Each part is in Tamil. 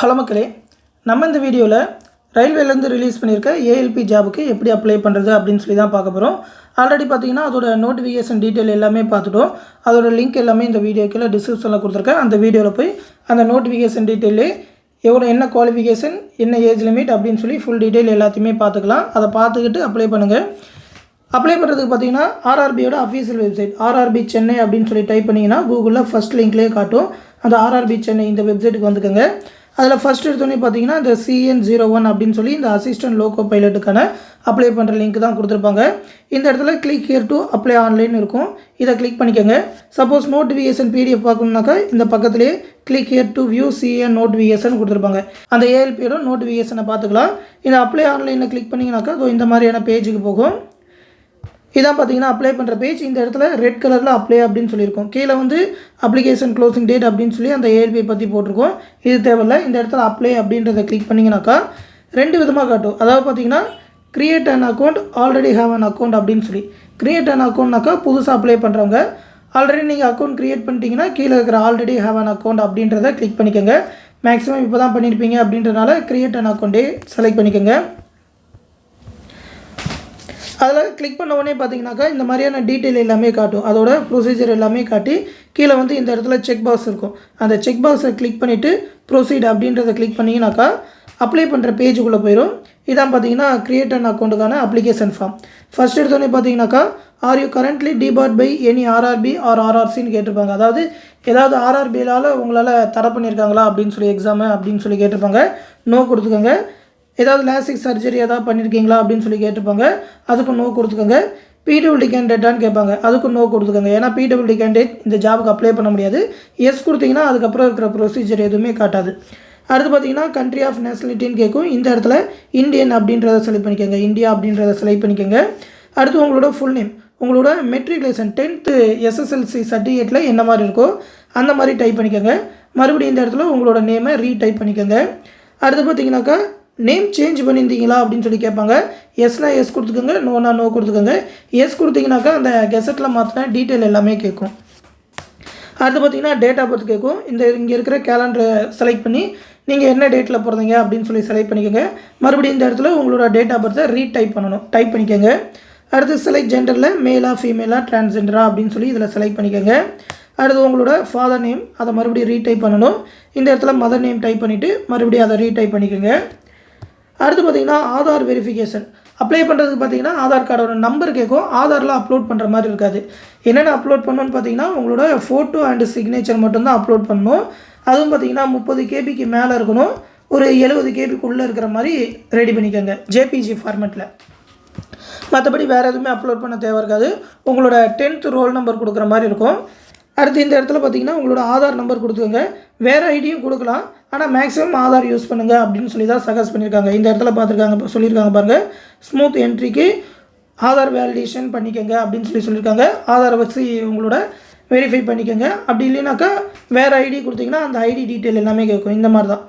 ஹலோ மக்களே, நம்ம இந்த வீடியோவில் ரயில்வேலேருந்து ரிலீஸ் பண்ணியிருக்க ஏஎல்பி ஜாபுக்கு எப்படி அப்ளை பண்ணுறது அப்படின்னு சொல்லி தான் பார்க்க போகிறோம். ஆல்ரெடி பார்த்தீங்கன்னா அதோட நோட்டிஃபிகேஷன் டீட்டெயில் எல்லாமே பார்த்துட்டோம். அதோட லிங்க் எல்லாமே இந்த வீடியோக்குள்ள டிஸ்கிரிப்ஷனில் கொடுத்துருக்கேன். அந்த வீடியோவில் போய் அந்த நோட்டிஃபிகேஷன் டீட்டெயிலே என்ன குவாலிஃபிகேஷன், என்ன ஏஜ் லிமிட் அப்படின்னு சொல்லி ஃபுல் டீட்டெயில் எல்லாத்தையுமே பார்த்துக்கலாம். அதை பார்த்துக்கிட்டு அப்ளை பண்ணுங்கள். அப்ளை பண்ணுறதுக்கு பார்த்தீங்கன்னா ஆர்ஆர்பியோட அஃபீஷியல் வெப்சைட் ஆர்ஆர்பி சென்னை அப்படின்னு சொல்லி டைப் பண்ணிங்கன்னா கூகுளில் ஃபஸ்ட் லிங்க்லேயே காட்டும். அந்த ஆர்ஆர்பி சென்னை இந்த வெப்சைட்டுக்கு வந்துக்கோங்க. அதில் ஃபஸ்ட் எடுத்தோடனே பார்த்தீங்கன்னா இந்த CN01 அப்படின்னு சொல்லி இந்த அசிஸ்டன்ட் லோகோ பைலட்டுக்கான அப்ளை பண்ணுற லிங்க் தான் கொடுத்துருப்பாங்க. இந்த இடத்துல click here to apply online இருக்கும். இதை கிளிக் பண்ணிக்கோங்க. சப்போஸ் நோட்டிஃபிகேஷன் PDF பார்க்கணுன்னாக்கா இந்த பக்கத்துலேயே click here to view CN notification கொடுத்துருப்பாங்க. அந்த ஏஎல்பியோட நோட்டிஃபிகேஷனை பார்த்துக்கலாம். இந்த அப்ளை ஆன்லைனில் கிளிக் பண்ணிங்கனாக்கா இந்த மாதிரியான பேஜுக்கு போகும். இதான் பார்த்தீங்கன்னா அப்ளை பண்ணுற பேஜ். இந்த இடத்துல ரெட் கலரில் அப்ளை அப்படின்னு சொல்லியிருக்கோம். கீழே அப்ளிகேஷன் க்ளோசிங் டேட் அப்படின்னு சொல்லி அந்த ஏஎல்பியை பற்றி போட்டிருக்கோம். இது தேவையில்லை. இந்த இடத்துல அப்ளை அப்படின்றத கிளிக் பண்ணிங்கனாக்கா ரெண்டு விதமாக காட்டும். அதாவது பார்த்தீங்கன்னா create an account, already have an account அப்படின்னு சொல்லி. கிரியேட் அன் அக்கௌண்ட்னாக்கா புதுசாக அப்ளை பண்ணுறவங்க. ஆல்ரெடி நீங்கள் அக்கௌண்ட் க்ரியேட் பண்ணிட்டீங்கன்னா கீழே இருக்கிற ஆல்ரெடி ஹேவ் அன் அக்கௌண்ட் அப்படின்றத கிளிக் பண்ணிக்கோங்க. மேக்ஸிமம் இப்போ தான் பண்ணியிருப்பீங்க அப்படின்றனால கிரியேட் அன் அக்கௌண்ட்டே செலக்ட் பண்ணிக்கோங்க. அதில் கிளிக் பண்ண உடனே பார்த்தீங்கன்னாக்கா இந்த மாதிரியான டீட்டெயில் எல்லாமே காட்டும். அதோட ப்ரொசீஜர் எல்லாமே காட்டி கீழே இந்த இடத்துல செக் பாக்ஸ் இருக்கும். அந்த செக் பாக்ஸை கிளிக் பண்ணிவிட்டு ப்ரொசீட் அப்படின்றத கிளிக் பண்ணிங்கனாக்கா அப்ளை பண்ணுற பேஜுக்குள்ளே போயிடும். இதான் பார்த்தீங்கன்னா கிரியேட் அன் அக்கௌண்ட்டுக்கான அப்ளிகேஷன் ஃபார்ம். ஃபஸ்ட் எடுத்தோடனே பார்த்தீங்கன்னாக்கா are you currently depart by any RRB or ஆர்ஆர்சின்னு கேட்டிருப்பாங்க. அதாவது ஏதாவது ஆர்ஆர்பியால் உங்களால் தர பண்ணியிருக்காங்களா அப்படின்னு சொல்லி எக்ஸாமு அப்படின்னு சொல்லி கேட்டிருப்பாங்க. நோ கொடுத்துக்கோங்க. ஏதாவது லேசிக் சர்ஜரி ஏதாவது பண்ணியிருக்கீங்களா அப்படின்னு சொல்லி கேட்டிருப்பாங்க. அதுக்கும் நோ கொடுத்துக்கோங்க. பிடபிள்யூடி கேண்டிடேட்டான்னு கேட்பாங்க. அதுக்கும் நோ கொடுத்துக்கோங்க. ஏன்னா பிடபிள்யூடி கேண்டிடேட் இந்த ஜாபுக்கு அப்ளை பண்ண முடியாது. எஸ் கொடுத்தீங்கன்னா அதுக்கப்புறம் இருக்கிற ப்ரொசீஜர் எதுவுமே காட்டாது. அடுத்து பார்த்தீங்கன்னா கண்ட்ரி ஆஃப் நேஷனாலிட்டின்னு கேட்கும். இந்த இடத்துல இந்தியன் அப்படின்றத செலக்ட் பண்ணிக்கோங்க. இந்தியா அப்படின்றத செலக்ட் பண்ணிக்கோங்க. அடுத்து உங்களோட ஃபுல் நேம், உங்களோட மெட்ரிகுலேஷன் 10th SSLC சர்டிஃபிகேட்டில் என்ன மாதிரி இருக்கோ அந்த மாதிரி டைப் பண்ணிக்கோங்க. மறுபடியும் இந்த இடத்துல உங்களோட நேமை ரீடைப் பண்ணிக்கோங்க. அடுத்து பார்த்தீங்கன்னாக்கா நேம் சேஞ்ச் பண்ணியிருந்தீங்களா அப்படின்னு சொல்லி கேட்பாங்க. எஸ்னா எஸ் கொடுத்துக்கோங்க, நோனா நோ கொடுத்துக்கோங்க. எஸ் கொடுத்தீங்கன்னாக்கா அந்த கெசட்டில் மாற்றின டீட்டெயில் எல்லாமே கேட்கும். அடுத்து பார்த்தீங்கன்னா டேட் ஆஃப் பர்த் கேட்கும். இங்கே இருக்கிற கேலண்டரை செலக்ட் பண்ணி நீங்கள் என்ன டேட்டில் பிறந்தீங்க அப்படின்னு சொல்லி செலக்ட் பண்ணிக்கோங்க. மறுபடியும் இந்த இடத்துல உங்களோட டேட் ஆஃப் பர்த்தை ரீடைப் பண்ணணும். டைப் பண்ணிக்கோங்க. அடுத்து செலக்ட் ஜெண்டரில் மேலா ஃபீமேலா டிரான்ஸ்ஜெண்டரா அப்படின்னு சொல்லி இதில் செலக்ட் பண்ணிக்கோங்க. அடுத்து உங்களோட ஃபாதர் நேம் அதை மறுபடியும் ரீடைப் பண்ணணும். இந்த இடத்துல மதர் நேம் டைப் பண்ணிவிட்டு மறுபடியும் அதை ரீடைப் பண்ணிக்கோங்க. அடுத்து பார்த்தீங்கன்னா ஆதார் வெரிஃபிகேஷன் அப்ளை பண்ணுறதுக்கு பார்த்தீங்கன்னா ஆதார் கார்டோட நம்பர் கேட்கும். ஆதாரில் அப்லோட் பண்ணுற மாதிரி இருக்காது. என்னென்ன அப்லோட் பண்ணணும்னு பார்த்தீங்கன்னா உங்களோட ஃபோட்டோ அண்டு சிக்னேச்சர் மட்டும்தான் அப்லோட் பண்ணணும். அதுவும் பார்த்தீங்கன்னா 30 KBக்கு மேலே இருக்கணும். ஒரு 70 KBக்குள்ளே இருக்கிற மாதிரி ரெடி பண்ணிக்கோங்க JPG ஃபார்மேட்டில். மற்றபடி வேறு எதுவுமே அப்லோட் பண்ண தேவை இருக்காது. உங்களோட 10th ரோல் நம்பர் கொடுக்குற மாதிரி இருக்கும். அடுத்து இந்த இடத்துல பார்த்தீங்கன்னா உங்களோட ஆதார் நம்பர் கொடுத்துக்கோங்க. வேறு ஐடியும் கொடுக்கலாம். ஆனால் மேக்ஸிமம் ஆதார் யூஸ் பண்ணுங்கள் அப்படின்னு சொல்லி தான் சஜஸ்ட் பண்ணியிருக்காங்க. இந்த இடத்துல பார்த்துருக்காங்க சொல்லியிருக்காங்க பாருங்கள். ஸ்மூத் என்ட்ரிக்கு ஆதார் வேலிடேஷன் பண்ணிக்கோங்க அப்படின்னு சொல்லியிருக்காங்க. ஆதாரை வச்சு உங்களோட வெரிஃபை பண்ணிக்கோங்க. அப்படி இல்லைனாக்கா வேறு ஐடி கொடுத்தீங்கன்னா அந்த ஐடி டீட்டெயில் எல்லாமே கேட்கும். இந்த மாதிரி தான்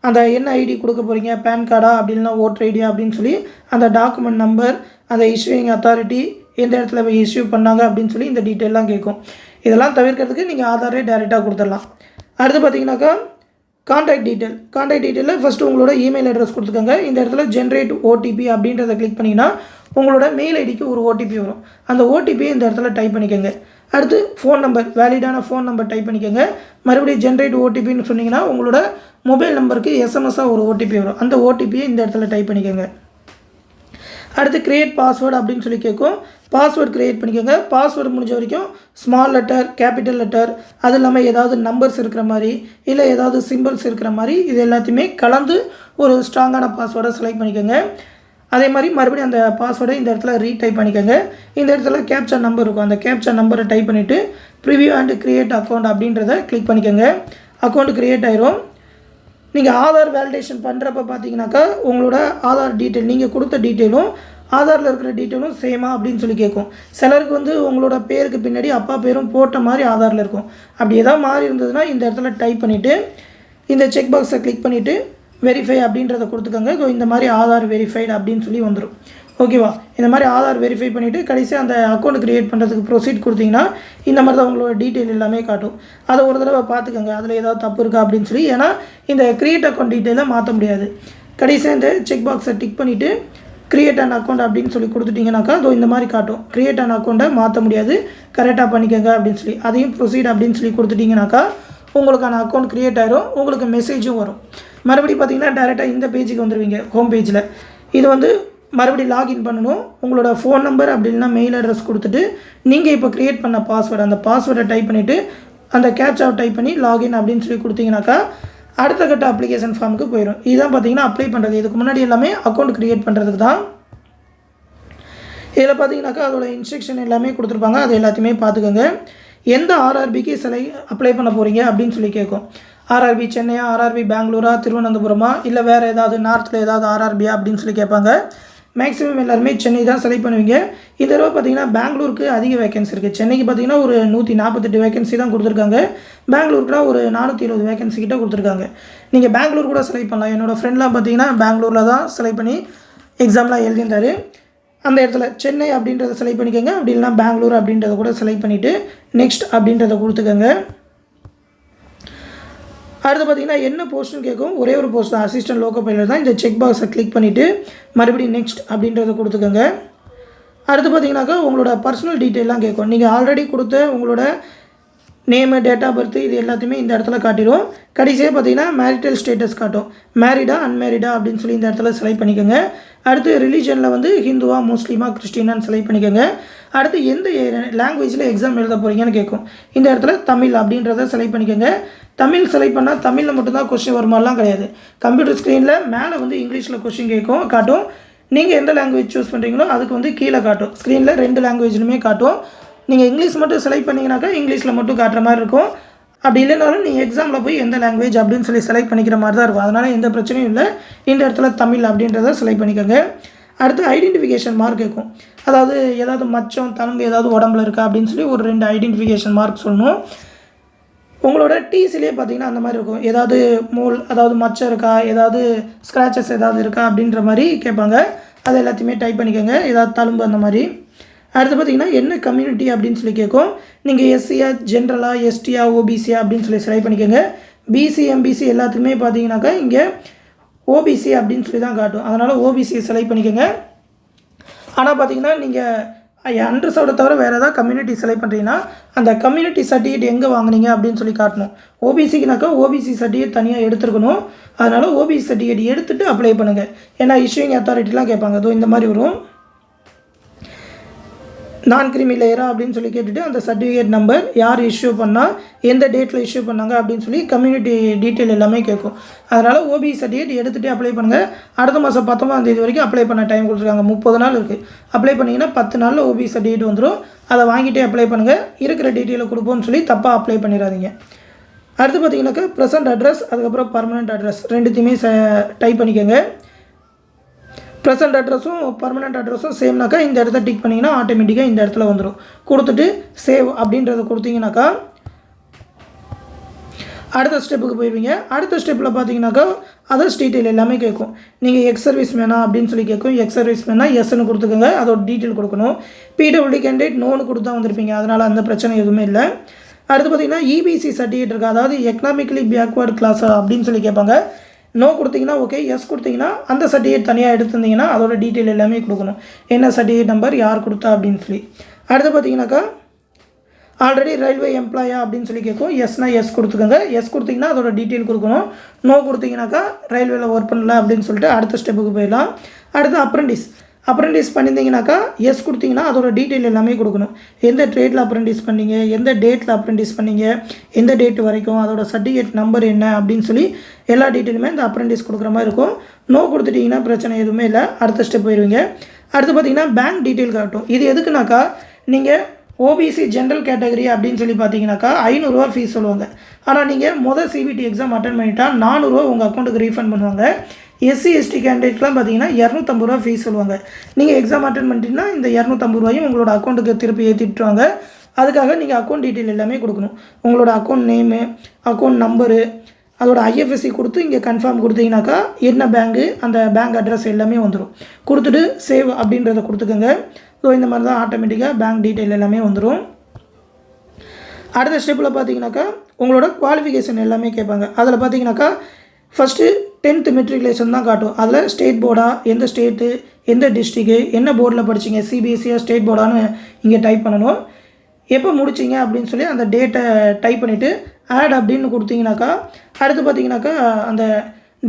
அந்த என்ன ஐடி கொடுக்க போகிறீங்க, பேன் கார்டா அப்படின்னா ஓட்டர் ஐடியா அப்படின்னு சொல்லி அந்த டாக்குமெண்ட் நம்பர், அந்த இஷ்யூயிங் அத்தாரிட்டி எந்த இடத்துல இஷ்யூ பண்ணாங்க அப்படின்னு சொல்லி இந்த டீட்டெயிலாம் கேட்கும். இதெல்லாம் தவிர்க்கிறதுக்கு நீங்கள் ஆதாரே டைரெக்டாக கொடுத்துடலாம். அடுத்து பார்த்தீங்கன்னாக்கா கான்டாக்ட் டீட்டெயிலில் ஃபஸ்ட்டு உங்களோட இமெயில் அட்ரஸ் கொடுத்துக்கோங்க. இந்த இடத்துல ஜென்ரேட் OTP அப்படின்றத கிளிக் பண்ணிங்கன்னா உங்களோட மெயில் ஐடிக்கு ஒரு OTP வரும். அந்த OTPயை இந்த இடத்துல டைப் பண்ணிக்கோங்க. அடுத்து ஃபோன் நம்பர், வேலிடான ஃபோன் நம்பர் டைப் பண்ணிக்கோங்க. மறுபடியும் ஜென்ரேட் OTPன்னு சொன்னீங்கன்னா உங்களோட மொபைல் நம்பருக்கு SMS-ஆக ஒரு OTP வரும். அந்த OTPயை இந்த இடத்துல டைப் பண்ணிக்கோங்க. அடுத்து கிரியேட் பாஸ்வேர்டு அப்படின்னு சொல்லி கேட்கும். பாஸ்வேர்டு க்ரியேட் பண்ணிக்கோங்க. பாஸ்வேர்டு முடிஞ்ச வரைக்கும் ஸ்மால் லெட்டர், கேபிட்டல் லெட்டர், அது இல்லாமல் ஏதாவது நம்பர்ஸ் இருக்கிற மாதிரி இல்லை ஏதாவது சிம்பிள்ஸ் இருக்கிற மாதிரி இது எல்லாத்தையுமே கலந்து ஒரு ஸ்ட்ராங்கான பாஸ்வேர்டை செலக்ட் பண்ணிக்கோங்க. அதே மாதிரி மறுபடியும் அந்த பாஸ்வேர்டை இந்த இடத்துல ரீடைப் பண்ணிக்கோங்க. இந்த இடத்துல கேப்சா நம்பர் இருக்கும். அந்த கேப்சா நம்பரை டைப் பண்ணிவிட்டு ப்ரிவியூ அண்ட் கிரியேட் அக்கௌண்ட் அப்படின்றத கிளிக் பண்ணிக்கோங்க. அக்கௌண்ட் க்ரியேட் ஆயிரும். நீங்கள் ஆதார் வேலிடேஷன் பண்ணுறப்ப பார்த்தீங்கன்னாக்கா உங்களோட ஆதார் டீட்டெயில் நீங்கள் கொடுத்த டீட்டெயிலும் ஆதாரில் இருக்கிற டீட்டெயிலும் சேமா அப்படின்னு சொல்லி கேட்கும். சிலருக்கு உங்களோட பேருக்கு பின்னாடி அப்பா பேரும் போட்ட மாதிரி ஆதாரில் இருக்கும். அப்படி எதாவது மாறி இருந்ததுன்னா இந்த இடத்துல டைப் பண்ணிவிட்டு இந்த செக் பாக்ஸை கிளிக் பண்ணிவிட்டு வெரிஃபை அப்படின்றத கொடுத்துக்கோங்க. இந்த மாதிரி ஆதார் வெரிஃபைடு அப்படின்னு சொல்லி வந்துடும். ஓகேவா? இந்த மாதிரி ஆதார் வெரிஃபை பண்ணிவிட்டு கடைசியாக அந்த அக்கௌண்ட் க்ரியேட் பண்ணுறதுக்கு ப்ரொசீட் கொடுத்தீங்கன்னா இந்த மாதிரி தான் உங்களோட டீட்டெயில் எல்லாமே காட்டும். அதை ஒரு தடவை பார்த்துக்கோங்க, அதில் ஏதாவது தப்பு இருக்கா அப்படின்னு சொல்லி. ஏன்னா இந்த க்ரியேட் அக்கௌண்ட் டீட்டெயிலை மாற்ற முடியாது. கடைசியாக இந்த செக் பாக்ஸை டிக் பண்ணிவிட்டு க்ரியேட் அன் அக்கௌண்ட் அப்படின்னு சொல்லி கொடுத்துட்டிங்கனாக்கா அதோ இந்த மாதிரி காட்டும். க்ரியேட் அன் அக்கௌண்ட்டை மாற்ற முடியாது, கரெக்டாக பண்ணிக்கோங்க அப்படின்னு சொல்லி. அதையும் ப்ரொசீட் அப்படின்னு சொல்லி கொடுத்துட்டிங்கனாக்கா உங்களுக்கான அக்கௌண்ட் க்ரியேட் ஆகிரும். உங்களுக்கு மெசேஜும் வரும். மறுபடியும் பார்த்தீங்கன்னா டேரெக்டாக இந்த பேஜுக்கு வந்துடுவீங்க. ஹோம் பேஜில் இது வந்து மறுபடியும் லாகின் பண்ணணும். உங்களோட ஃபோன் நம்பர் அப்படி இல்லைனா மெயில் அட்ரஸ் கொடுத்துட்டு நீங்கள் இப்போ க்ரியேட் பண்ண பாஸ்வேர்டு அந்த பாஸ்வேர்டை டைப் பண்ணிவிட்டு அந்த கேப்சாவை டைப் பண்ணி லாகின் அப்படின்னு சொல்லி கொடுத்தீங்கனாக்கா அடுத்த கட்ட அப்ளிகேஷன் ஃபார்முக்கு போயிடும். இதுதான் பார்த்தீங்கன்னா அப்ளை பண்ணுறது. இதுக்கு முன்னாடி எல்லாமே அக்கௌண்ட் க்ரியேட் பண்ணுறதுக்கு தான். இதில் பார்த்தீங்கன்னாக்கா அதோட இன்ஸ்ட்ரக்ஷன் எல்லாமே கொடுத்துருப்பாங்க. அது எல்லாத்தையுமே பார்த்துக்கோங்க. எந்த ஆர்ஆர்பிக்கு அப்ளை பண்ண போகிறீங்க அப்படின்னு சொல்லி கேட்கும். ஆர்ஆர்பி சென்னையா, ஆர்ஆர்பி பெங்களூரா, திருவனந்தபுரமா, இல்லை வேறு ஏதாவது நார்த்தில் ஏதாவது ஆர்ஆர்பியா அப்படின்னு சொல்லி கேட்பாங்க. மேக்ஸிமம் எல்லாருமே சென்னை தான் செலக்ட் பண்ணுவீங்க. இந்த தடவை பார்த்தீங்கன்னா பெங்களூருக்கு அதிக வேகன்சி இருக்குது. சென்னைக்கு பார்த்தீங்கன்னா ஒரு 148 வேகன்சி தான் கொடுத்துருக்காங்க. பெங்களூருக்குனா ஒரு 420 வேகன்சி கிட்ட கொடுத்துருக்காங்க. நீங்கள் பெங்களூர் கூட செலக்ட் பண்ணலாம். என்னோடய ஃப்ரெண்ட்லாம் பார்த்தீங்கன்னா பெங்களூரில் தான் செலக்ட் பண்ணி எக்ஸாம்லாம் எழுதியிருந்தார். அந்த இடத்துல சென்னை அப்படின்றத செலக்ட் பண்ணிக்கோங்க. அப்படி இல்லைனா பெங்களூர் அப்படின்றத கூட செலக்ட் பண்ணிவிட்டு நெக்ஸ்ட் அப்படின்றத கொடுத்துக்கோங்க. அடுத்து பார்த்தீங்கன்னா என்ன போஸ்ட்னு கேட்கும். ஒரே ஒரு போஸ்ட் தான், அசிஸ்டன்ட் லோக்கோ பைலட் தான். இந்த செக் பாக்ஸை கிளிக் பண்ணிவிட்டு மறுபடியும் நெக்ஸ்ட் அப்படின்றத கொடுத்துக்கோங்க. அடுத்து பார்த்தீங்கன்னாக்கா உங்களோட பர்சனல் டீட்டெயிலாம் கேட்கும். நீங்கள் ஆல்ரெடி கொடுத்த உங்களோட நேமு, டேட் ஆஃப் பர்த் இது எல்லாத்தையுமே இந்த இடத்துல காட்டிடும். கடைசியாக பார்த்தீங்கன்னா மேரிட்டல் ஸ்டேட்டஸ் காட்டும். மேரிடா அன்மேரிடா அப்படின்னு சொல்லி இந்த இடத்துல செலக்ட் பண்ணிக்கோங்க. அடுத்து ரிலீஜனில் வந்து ஹிந்துவா, முஸ்லீமா, கிறிஸ்டினான்னு செலக்ட் பண்ணிக்கோங்க. அடுத்து எந்த லாங்குவேஜில் எக்ஸாம் எழுத போகிறீங்கன்னு கேட்கும். இந்த இடத்துல தமிழ் அப்படின்றத செலக்ட் பண்ணிக்கோங்க. தமிழ் செலக்ட் பண்ணால் தமிழில் மட்டும்தான் கொஸ்டின் வருமானலாம் கிடையாது. கம்ப்யூட்டர் ஸ்க்ரீனில் மேலே வந்து இங்கிலீஷில் கொஸ்டின் காட்டும். நீங்கள் எந்த லாங்குவேஜ் சூஸ் பண்ணுறீங்களோ அதுக்கு வந்து கீழே காட்டும். ஸ்க்ரீனில் 2 லாங்குவேஜ்லுமே காட்டும். நீங்கள் இங்கிலீஷ் மட்டும் செலக்ட் பண்ணிங்கனாக்கா இங்கிலீஷில் மட்டும் காட்டுற மாதிரி இருக்கும். அப்படி இல்லைனாலும் நீங்கள் எக்ஸாமில் போய் எந்த லாங்குவேஜ் அப்படின்னு சொல்லி செலக்ட் பண்ணிக்கிற மாதிரி தான் இருக்கும். அதனால் எந்த பிரச்சனையும் இல்லை. இந்த இடத்துல தமிழ் அப்படின்றத செலக்ட் பண்ணிக்கோங்க. அடுத்து ஐடென்டிஃபிகேஷன் மார்க் கேட்கும். அதாவது ஏதாவது மச்சம், தழும்பு ஏதாவது உடம்புல இருக்கா அப்படின்னு சொல்லி ஒரு 2 ஐடென்டிஃபிகேஷன் மார்க் சொல்லணும். உங்களோட டிசிலே பார்த்தீங்கன்னா அந்த மாதிரி இருக்கும். ஏதாவது மோல், அதாவது மச்சம் இருக்கா, ஏதாவது ஸ்க்ராச்சஸ் ஏதாவது இருக்கா அப்படின்ற மாதிரி கேட்பாங்க. அதை எல்லாத்தையுமே டைப் பண்ணிக்கோங்க. ஏதாவது தழும்பு அந்த மாதிரி. அடுத்து பார்த்தீங்கன்னா என்ன கம்யூனிட்டி அப்படின்னு சொல்லி கேட்கும். நீங்கள் எஸ்சியா, ஜென்ரலா, எஸ்டியா, ஓபிசியா அப்படின்னு சொல்லி செலக்ட் பண்ணிக்கோங்க. பிசி, எம்பிசி எல்லாத்துக்குமே பார்த்தீங்கன்னாக்கா இங்கே ஓபிசி அப்படின்னு சொல்லி தான் காட்டும். அதனால் ஓபிசியை செலக்ட் பண்ணிக்கோங்க. ஆனால் பார்த்தீங்கன்னா நீங்கள் அண்டர்ஸோட தவிர வேறு ஏதாவது கம்யூனிட்டி செலக்ட் பண்ணுறீங்கன்னா அந்த கம்யூனிட்டி சர்டிஃபிகேட் எங்கே வாங்கினீங்க அப்படின்னு சொல்லி காட்டணும். ஓபிசிக்குனாக்கா ஓபிசி சர்டிஃபிகேட் தனியாக எடுத்துருக்கணும். அதனால் ஓபிசி சர்டிஃபிகேட் எடுத்துகிட்டு அப்ளை பண்ணுங்கள். ஏன்னா இஷ்யூயிங் அத்தாரிட்டிலாம் கேட்பாங்க. அதோ இந்த மாதிரி வரும். நான் கிரிமி லேயரா அப்படின்னு சொல்லி கேட்டுட்டு அந்த சர்டிஃபிகேட் நம்பர், யார் இஷ்யூ பண்ணால், எந்த டேட்டில் இஷ்யூ பண்ணாங்க அப்படின்னு சொல்லி கம்யூனிட்டி டீட்டெயில் எல்லாமே கேட்கும். அதனால் ஓபிசி சர்டிஃபிகேட் எடுத்துகிட்டு அப்ளை பண்ணுங்கள். அடுத்த மாதம் 19ஆம் தேதி வரைக்கும் அப்ளை பண்ண டைம் கொடுத்துருக்காங்க. 30 நாள் இருக்குது. அப்ளை பண்ணிங்கன்னா 10 நாளில் ஓபிசி சர்டிஃபிகேட் வந்துடும். அதை வாங்கிட்டே அப்ளை பண்ணுங்கள். இருக்கிற டீட்டெயிலை கொடுப்போம்னு சொல்லி தப்பாக அப்ளை பண்ணிடாதீங்க. அடுத்து பார்த்தீங்கன்னாக்கா ப்ரெசென்ட் அட்ரஸ், அதுக்கப்புறம் பர்மனெண்ட் அட்ரஸ் ரெண்டுத்தையுமே டைப் பண்ணிக்கோங்க. ப்ரெசென்ட் அட்ரஸும் பர்மனெண்ட் அட்ரஸும் சேம்னாக்கா இந்த இடத்த டிக் பண்ணிங்கன்னா ஆட்டோமேட்டிக்காக இந்த இடத்துல வந்துடும். கொடுத்துட்டு சேவ் அப்படின்றத கொடுத்தீங்கன்னாக்கா அடுத்த ஸ்டெப்புக்கு போயிடுவீங்க. அடுத்த ஸ்டெப்பில் பார்த்தீங்கன்னாக்கா அதர்ஸ் டீட்டெயில் எல்லாமே கேட்கும். நீங்கள் எக்ஸ் சர்வீஸ் மேனா அப்படின்னு சொல்லி கேட்கும். எக்ஸ் சர்வீஸ் மேனா எஸ்ன்னு கொடுத்துக்கோங்க. அதோட டீட்டெயில் கொடுக்கணும். பிடபிள்யூடி கேண்டிடேட் நோன்னு கொடுத்தா வந்திருப்பீங்க. அதனால் அந்த பிரச்சனை எதுவுமே இல்லை. அடுத்து பார்த்தீங்கன்னா இபிசி சர்டிஃபிகேட் இருக்கா, அதாவது எக்கனாமிக்கலி பேக்வேர்டு கிளாஸ் அப்படின்னு சொல்லி கேட்பாங்க. நோ கொடுத்தீங்கன்னா ஓகே, எஸ் கொடுத்தீங்கன்னா அந்த சர்டிஃபிகேட் தனியாக எடுத்துருந்தீங்கன்னா அதோட டீட்டெயில் எல்லாமே கொடுக்கணும். என்ன சர்டிஃபிகேட் நம்பர், யார் கொடுத்தா அப்படின்னு சொல்லி. அடுத்து பார்த்தீங்கன்னாக்கா ஆல்ரெடி ரயில்வே எம்ப்ளாயா அப்படின்னு சொல்லி கேட்கும். எஸ்னா எஸ் கொடுத்துக்கோங்க. எஸ் கொடுத்தீங்கன்னா அதோட டீட்டெயில் கொடுக்கணும். நோ கொடுத்தீங்கன்னாக்கா ரயில்வேல ஒர்க் பண்ணல அப்படின்னு சொல்லிட்டு அடுத்த ஸ்டெப்புக்கு போயிடலாம். அடுத்து அப்ரெண்டிஸ் பண்ணியிருந்தீங்கன்னாக்கா எஸ் கொடுத்தீங்கன்னா அதோட டீட்டெயில் எல்லாமே கொடுக்கணும். எந்த ட்ரேடில் அப்ரெண்டிஸ் பண்ணீங்க, எந்த டேட்டில் அப்ரெண்டிஸ் பண்ணீங்க, எந்த டேட் வரைக்கும், அதோட சர்டிஃபிகேட் நம்பர் என்ன அப்படின்னு சொல்லி எல்லா டீட்டெயிலுமே இந்த அப்ரெண்டிஸ் கொடுக்குற மாதிரி இருக்கும். நோ கொடுத்துட்டிங்கன்னா பிரச்சனை எதுவுமே இல்லை. அடுத்த ஸ்டெப் போயிடுவீங்க. அடுத்து பார்த்தீங்கன்னா பேங்க் டீட்டெயில் காட்டும். இது எதுக்குனாக்கா நீங்கள் ஓபிசி ஜென்ரல் கேட்டகரி அப்படின்னு சொல்லி பார்த்தீங்கன்னாக்கா 500 ரூபா ஃபீஸ் சொல்லுவாங்க. ஆனால் நீங்கள் சிபிடி எக்ஸாம் அட்டன் பண்ணிட்டா 400 ரூபா உங்கள் அக்கௌண்ட்டுக்கு ரீஃபண்ட் பண்ணுவாங்க. எஸ்சி எஸ்டி கேண்டிடேட்லாம் பார்த்தீங்கன்னா 250 ரூபா ஃபீஸ் சொல்லுவாங்க. நீங்கள் எக்ஸாம் அட்டன் பண்ணிட்டீங்கன்னா இந்த 250 ரூபாயும் உங்களோட அக்கௌண்ட்டுக்கு திருப்பி ஏற்றிட்டுருவாங்க. அதுக்காக நீங்கள் அக்கௌண்ட் டீட்டெயில் எல்லாமே கொடுக்கணும். உங்களோட அக்கௌண்ட் நேமு, அக்கௌண்ட் நம்பரு, அதோட ஐஎஃப்எஸ்சி கொடுத்து இங்கே கன்ஃபார்ம் கொடுத்தீங்கன்னாக்கா என்ன பேங்கு அந்த பேங்க் அட்ரஸ் எல்லாமே வந்துடும். கொடுத்துட்டு சேவ் அப்படின்றத கொடுத்துக்கோங்க. ஸோ இந்த மாதிரி தான் ஆட்டோமேட்டிக்காக பேங்க் டீட்டெயில் எல்லாமே வந்துடும். அடுத்த ஸ்டெப்பில் பார்த்தீங்கன்னாக்கா உங்களோட குவாலிஃபிகேஷன் எல்லாமே கேட்பாங்க. அதில் பார்த்தீங்கன்னாக்கா ஃபஸ்ட்டு 10th மெட்ரிகுலேஷன் தான் காட்டும். அதில் ஸ்டேட் போர்டா, எந்த ஸ்டேட்டு, எந்த டிஸ்ட்ரிக்கு, என்ன போர்டில் படிச்சிங்க, சிபிஎஸ்சியா ஸ்டேட் போர்டான்னு இங்கே டைப் பண்ணணும். எப்போ முடிச்சிங்க அப்படின்னு சொல்லி அந்த டேட்டை டைப் பண்ணிவிட்டு ஆட் அப்படின்னு கொடுத்தீங்கன்னாக்கா அடுத்து பார்த்தீங்கன்னாக்கா அந்த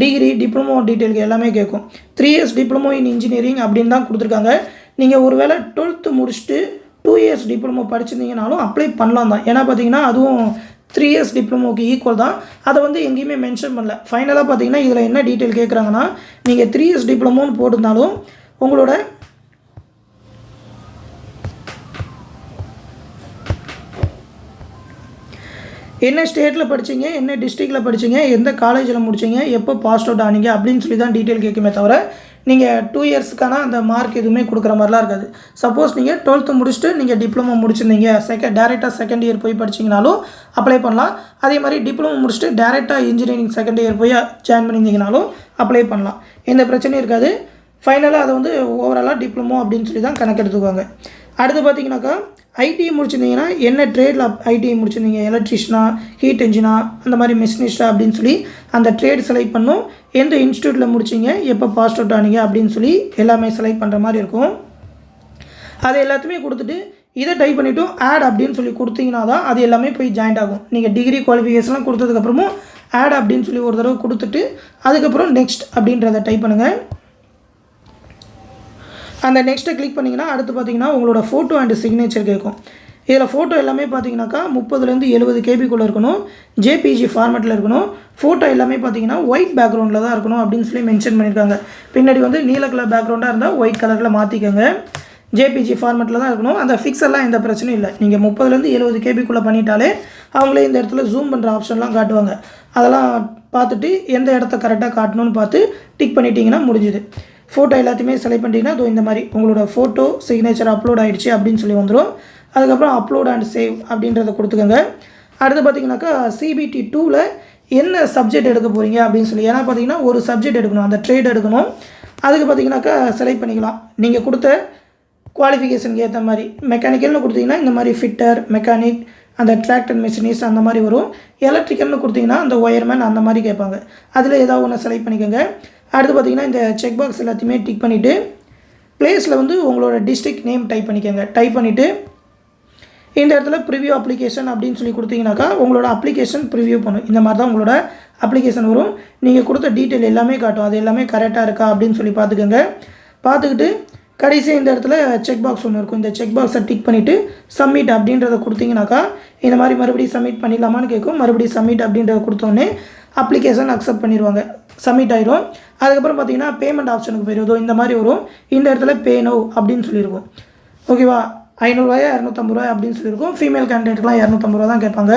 டிகிரி டிப்ளமோ டீட்டெயிலுக்கு எல்லாமே கேட்கும். 3 years டிப்ளமோ இன் இன்ஜினியரிங் அப்படின்னு தான் கொடுத்துருக்காங்க. நீங்கள் ஒரு வேளை 12th முடிச்சுட்டு 2 years டிப்ளமோ படிச்சிருந்தீங்கனாலும் அப்ளை பண்ணலாம் தான். ஏன்னா பார்த்தீங்கன்னா அதுவும் 3 years டிப்ளமோக்கு ஈக்குவல் தான். அதை வந்து எங்கேயுமே மென்ஷன் பண்ணல. ஃபைனலாக பார்த்தீங்கன்னா இதில் என்ன டீட்டெயில் கேட்குறாங்கன்னா நீங்கள் 3 years டிப்ளமோன்னு போட்டிருந்தாலும் உங்களோட என்ன ஸ்டேட்டில் படிச்சிங்க, என்ன டிஸ்ட்ரிக்டில் படிச்சிங்க, எந்த காலேஜில் முடிச்சிங்க, எப்போ பாஸ் அவுட் ஆனீங்க அப்படின்னு சொல்லி தான் டீட்டெயில் கேட்குமே தவிர நீங்கள் 2 yearsக்கான அந்த மார்க் எதுவுமே கொடுக்குற மாதிரிலாம் இருக்காது. சப்போஸ் நீங்கள் 12th முடிச்சுட்டு நீங்கள் டிப்ளமோ முடிச்சிருந்தீங்க, டேரெக்டாக செகண்ட் இயர் போய் படிச்சிங்கனாலும் அப்ளை பண்ணலாம். அதே மாதிரி டிப்ளமோ முடிச்சுட்டு டேரெக்டாக இன்ஜினியரிங் செகண்ட் இயர் போய் ஜாயின் பண்ணியிருந்தீங்கனாலும் அப்ளை பண்ணலாம். எந்த பிரச்சனையும் இருக்காது. ஃபைனலாக அதை வந்து ஓவராலாக டிப்ளமோ அப்படின்னு சொல்லி தான் கணக்கெடுத்துக்குவாங்க. அடுத்து பார்த்தீங்கன்னாக்கா ஐடிஐ முடிச்சிருந்தீங்கன்னா என்ன ட்ரேடில் ஐடிஐ முடிச்சிருந்தீங்க, எலக்ட்ரிஷனா, ஹீட் என்ஜினா, அந்த மாதிரி மெஷினிஸ்டா அப்படின்னு சொல்லி அந்த ட்ரேட் செலக்ட் பண்ணும். எந்த இன்ஸ்டியூட்டில் முடிச்சிங்க, எப்போ பாஸ் அவுட் ஆனீங்க அப்படின்னு சொல்லி எல்லாமே செலக்ட் பண்ணுற மாதிரி இருக்கும். அதை எல்லாத்தையுமே கொடுத்துட்டு இதை டைப் பண்ணிவிட்டு ஆட் அப்படின்னு சொல்லி கொடுத்தீங்கன்னா தான் அது எல்லாமே போய் ஜாயின்ட் ஆகும். நீங்கள் டிகிரி குவாலிஃபிகேஷன்லாம் கொடுத்ததுக்கப்புறமும் ஆட் அப்படின்னு சொல்லி ஒரு தடவை கொடுத்துட்டு அதுக்கப்புறம் நெக்ஸ்ட் அப்படின்றத டைப் பண்ணுங்கள். அந்த நெக்ஸ்ட்டை கிளிக் பண்ணிங்கன்னா அடுத்து பார்த்தீங்கன்னா உங்களோட ஃபோட்டோ அண்ட் சிக்னேச்சர் கேட்கும். இதில் ஃபோட்டோ எல்லாமே பார்த்தீங்கன்னாக்கா 30 to 70 KBக்குள்ளே இருக்கணும். ஜேபிஜி ஃபார்மேட்டில் இருக்கணும். ஃபோட்டோ எல்லாமே பார்த்தீங்கன்னா ஒயிட் பேக்ரவுண்டில் தான் இருக்கணும் அப்படின்னு சொல்லி மென்ஷன் பண்ணியிருக்காங்க. பின்னாடி வந்து நீல கலர் பேக்ரவுண்டாக இருந்தால் ஒயிட் கலரில் மாற்றிக்கோங்க. ஜேபிஜி ஃபார்மேட்டில் தான் இருக்கணும். அந்த ஃபிக்ஸெல்லாம் எந்த பிரச்சனையும் இல்லை. நீங்கள் 30 to 70 KBக்குள்ளே பண்ணிட்டாலே அவங்களே இந்த இடத்துல ஜூம் பண்ணுற ஆப்ஷன்லாம் காட்டுவாங்க. அதெல்லாம் பார்த்துட்டு எந்த இடத்த கரெக்டாக காட்டணும்னு பார்த்து டிக் பண்ணிட்டீங்கன்னா முடிஞ்சுது. ஃபோட்டோ எல்லாத்தையுமே செலக்ட் பண்ணிட்டீங்கன்னா இந்த மாதிரி உங்களோட ஃபோட்டோ சிக்னேச்சர் அப்லோட் ஆகிடுச்சு அப்படின்னு சொல்லி வந்துடும். அதுக்கப்புறம் அப்லோட் அண்ட் சேவ் அப்படின்றத கொடுத்துக்கோங்க. அடுத்து பார்த்தீங்கன்னாக்கா CBT 2ல் என்ன சப்ஜெக்ட் எடுக்க போகிறீங்க அப்படின்னு சொல்லி, ஏன்னா பார்த்தீங்கன்னா ஒரு சப்ஜெக்ட் எடுக்கணும், அந்த ட்ரேட் எடுக்கணும். அதுக்கு பார்த்தீங்கன்னாக்கா செலக்ட் பண்ணிக்கலாம். நீங்கள் கொடுத்த குவாலிஃபிகேஷனுக்கு ஏற்ற மாதிரி மெக்கானிக்கல்னு கொடுத்தீங்கன்னா இந்த மாதிரி ஃபிட்டர், மெக்கானிக், அந்த டிராக்டர் மெஷினிஸ்ட் அந்த மாதிரி வரும். எலக்ட்ரிக்கல்னு கொடுத்தீங்கன்னா அந்த ஒயர்மேன் அந்த மாதிரி கேட்பாங்க. அதில் ஏதாவது ஒன்று செலக்ட் பண்ணிக்கோங்க. அடுத்து பார்த்தீங்கன்னா இந்த செக் பாக்ஸ் எல்லாத்தையுமே டிக் பண்ணிவிட்டு ப்ளேஸில் வந்து உங்களோட டிஸ்ட்ரிக்ட் நேம் டைப் பண்ணிக்கோங்க. டைப் பண்ணிவிட்டு இந்த இடத்துல ப்ரிவ்யூ அப்ளிகேஷன் அப்படின்னு சொல்லி கொடுத்தீங்கன்னாக்கா உங்களோட அப்ளிகேஷன் ப்ரிவ்யூ பண்ணும். இந்த மாதிரி தான் உங்களோட அப்ளிகேஷன் வரும். நீங்கள் கொடுத்த டீட்டெயில் எல்லாமே காட்டும். அது எல்லாமே கரெக்டாக இருக்கா அப்படின்னு சொல்லி பார்த்துக்கோங்க. பார்த்துக்கிட்டு கடைசி இந்த இடத்துல செக் பாக்ஸ் ஒன்று இருக்கும். இந்த செக் பாக்ஸை டிக் பண்ணிவிட்டு சப்மிட் அப்படின்றத கொடுத்தீங்கன்னாக்கா இந்த மாதிரி மறுபடியும் சப்மிட் பண்ணிடலாமான்னு கேட்கும். மறுபடியும் சப்மிட் அப்படின்றத கொடுத்தோடனே அப்ளிகேஷன் அக்செப்ட் பண்ணிடுவாங்க. சப்மிட் ஆயிரும். அதுக்கப்புறம் பார்த்தீங்கன்னா பேமெண்ட் ஆப்ஷனுக்கு போயிடுதோ இந்த மாதிரி வரும். இந்த இடத்துல பே நவ் அப்படின்னு சொல்லியிருக்கும். ஓகேவா, 500 ரூபாயா 250 ரூபாய் அப்படின்னு சொல்லியிருக்கும். ஃபீமேல் கேண்டிடேட்லாம் 250 ரூபா தான் கேட்பாங்க.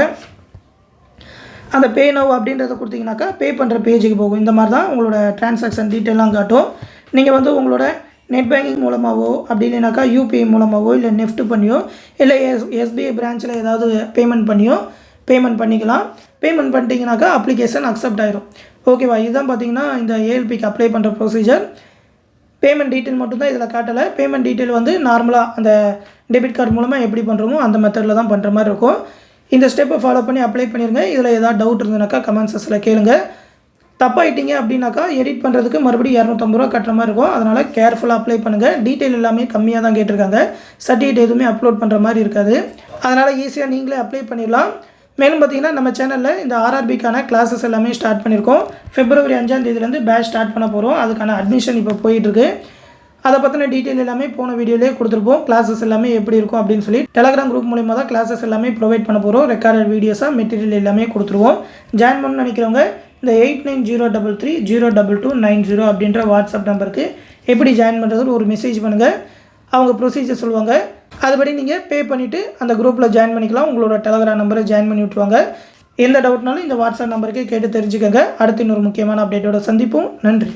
அந்த பே நவ் அப்படின்றத கொடுத்தீங்கன்னாக்கா பே பண்ணுற பேஜுக்கு போகும். இந்த மாதிரி தான் உங்களோட டிரான்சாக்ஷன் டீட்டெயிலாம் காட்டும். நீங்கள் வந்து உங்களோட நெட் பேங்கிங் மூலமாகவோ அப்படி இல்லைனாக்கா யூபிஐ மூலமாகவோ இல்லை நெஃப்ட் பண்ணியோ இல்லை SBI பிரான்ச்சில் ஏதாவது பேமெண்ட் பண்ணியோ பேமெண்ட் பண்ணிக்கலாம். பேமெண்ட் பண்ணிட்டீங்கன்னாக்கா அப்ளிகேஷன் அக்செப்ட் ஆயிரும். ஓகேவா, இதுதான் பார்த்தீங்கன்னா இந்த ALPக்கு அப்ளை பண்ணுற ப்ரொசீஜர். பேமெண்ட் டீட்டெயில் மட்டும்தான் இதில் காட்டலை. பேமெண்ட் டீட்டெயில் வந்து நார்மலாக அந்த டெபிட் கார்டு மூலமாக எப்படி பண்ணுறோமோ அந்த மெத்தடில் தான் பண்ணுற மாதிரி இருக்கும். இந்த ஸ்டெப்பை ஃபாலோ பண்ணி அப்ளை பண்ணிடுங்க. இதில் ஏதாவது டவுட் இருந்ததுனாக்கா கமெண்ட் செக்ஷனில் கேளுங்க. தப்பாயிட்டீங்க அப்படின்னாக்கா எடிட் பண்ணுறதுக்கு மறுபடியும் 250 ரூபா கட்டுற மாதிரி இருக்கும். அதனால் கேர்ஃபுல்லாக அப்ளை பண்ணுங்கள். டீட்டெயில் எல்லாமே கம்மியாக தான் கேட்டிருக்காங்க. சர்டிஃபிகேட் எதுவுமே அப்லோட் பண்ணுற மாதிரி இருக்காது. அதனால் ஈஸியாக நீங்களே அப்ளை பண்ணிடலாம். மேலும் பார்த்தீங்கன்னா நம்ம சேனலில் இந்த RRBக்கான கிளாஸஸ் எல்லாமே ஸ்டார்ட் பண்ணியிருக்கோம். February 5ஆம் தேதியிலேருந்து பேட்ச் ஸ்டார்ட் பண்ண போகிறோம். அதுக்கான அட்மிஷன் இப்போ போயிட்டுருக்கு. அதை பற்றின டீட்டெயில் எல்லாமே போன வீடியோலேயே கொடுத்துருப்போம். கிளாஸஸ் எல்லாமே எப்படி இருக்கும் அப்படின்னு சொல்லி டெலகிராம் குரூப் மூலிமா தான் கிளாஸஸ் எல்லாமே ப்ரொவைட் பண்ண போகிறோம். ரெக்கார்டட் வீடியோஸாக மெட்டீரியல் எல்லாமே கொடுத்துருவோம். ஜாயின் பண்ணணும்னு நினைக்கிறவங்க இந்த 8903302290 அப்படின்ற வாட்ஸ்அப் நம்பருக்கு எப்படி ஜாயின் பண்ணுறதுன்னு ஒரு மெசேஜ் பண்ணுங்கள். அவங்க ப்ரொசீஜர் சொல்லுவாங்க. அதுபடி நீங்கள் பே பண்ணிவிட்டு அந்த குரூப்பில் ஜாயின் பண்ணிக்கலாம். உங்களோட டெலகிராம் நம்பரை ஜாயின் பண்ணி விட்ருவாங்க. எந்த டவுட்னாலும் இந்த வாட்ஸ்அப் நம்பருக்கு கேட்டு தெரிஞ்சுக்கோங்க. அடுத்து இன்னொரு முக்கியமான அப்டேட்டோட சந்திப்போம். நன்றி.